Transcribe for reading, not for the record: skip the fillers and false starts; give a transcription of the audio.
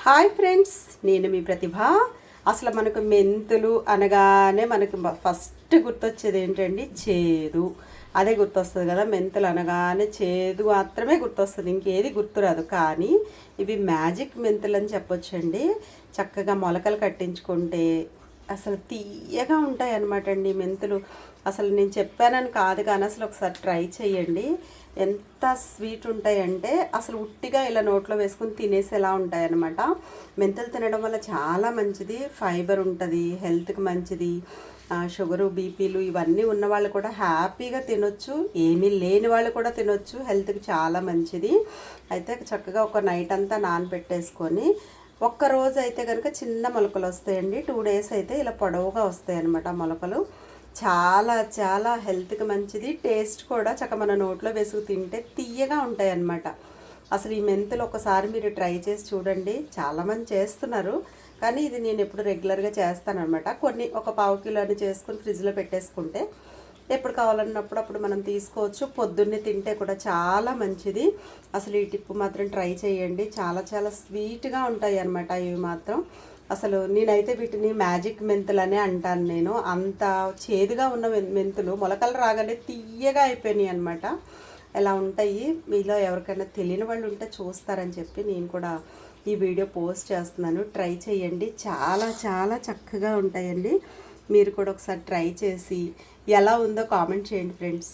Hi friends, నేను మీ ప్రతిభ. అసలు మనకు మెంతులు అనగానే మనకు ఫస్ట్ గుర్తొచ్చేది ఏంటండి? చేదు. అదే గుర్తొస్తుంది కదా. మెంతులు అనగానే చేదు మాత్రమే గుర్తొస్తుంది, ఇంకేది గుర్తురాదు. కానీ ఇవి మ్యాజిక్ మెంతులు అని చెప్పొచ్చండి. చక్కగా మొలకలు కట్టించుకుంటే అసలు తీయగా ఉంటాయి అన్నమాట అండి మెంతులు. అసలు నేను చెప్పానని కాదు, కానీ అసలు ఒకసారి ట్రై చేయండి. ఎంత స్వీట్ ఉంటాయంటే అసలు ఉట్టిగా ఇలా నోట్లో వేసుకుని తినేసేలా ఉంటాయన్నమాట. మెంతులు తినడం వల్ల చాలా మంచిది, ఫైబర్ ఉంటుంది, హెల్త్కి మంచిది. షుగరు, బీపీలు ఇవన్నీ ఉన్న వాళ్ళు కూడా హ్యాపీగా తినొచ్చు, ఏమీ లేని వాళ్ళు కూడా తినొచ్చు, హెల్త్కి చాలా మంచిది. అయితే చక్కగా ఒక నైట్ అంతా నానబెట్టేసుకొని ఒక్కరోజు అయితే కనుక చిన్న మొలకలు వస్తాయండి. 2 డేస్ అయితే ఇలా పొడవుగా వస్తాయి అన్నమాట మొలకలు. చాలా చాలా హెల్త్కి మంచిది, టేస్ట్ కూడా చక్క మన నోట్లో వేసుకు తింటే తీయగా ఉంటాయి అన్నమాట. అసలు ఈ మెంతులు ఒకసారి మీరు ట్రై చేసి చూడండి. చాలామంది చేస్తున్నారు, కానీ ఇది నేను ఎప్పుడు రెగ్యులర్గా చేస్తానన్నమాట. కొన్ని ఒక 1/2 కిలో అని చేసుకొని ఫ్రిడ్జ్లో పెట్టేసుకుంటే ఎప్పుడు కావాలన్నప్పుడు అప్పుడు మనం తీసుకోవచ్చు. పొద్దున్నే తింటే కూడా చాలా మంచిది. అసలు ఈ టిప్ మాత్రం ట్రై చేయండి. చాలా చాలా స్వీట్గా ఉంటాయి అన్నమాట ఇవి మాత్రం. అసలు నేనైతే వీటిని మ్యాజిక్ మెంతులనే అంటాను నేను. అంత చేదుగా ఉన్న మెంతులు మొలకలు రాగానే తీయగా అయిపోయినాయి అనమాట. ఎలా ఉంటాయి, మీలో ఎవరికైనా తెలియని వాళ్ళు ఉంటే చూస్తారని చెప్పి నేను కూడా ఈ వీడియో పోస్ట్ చేస్తున్నాను. ట్రై చేయండి, చాలా చాలా చక్కగా ఉంటాయండి. మీరు కూడా ఒకసారి ట్రై చేసి ఎలా ఉందో కామెంట్ చేయండి ఫ్రెండ్స్.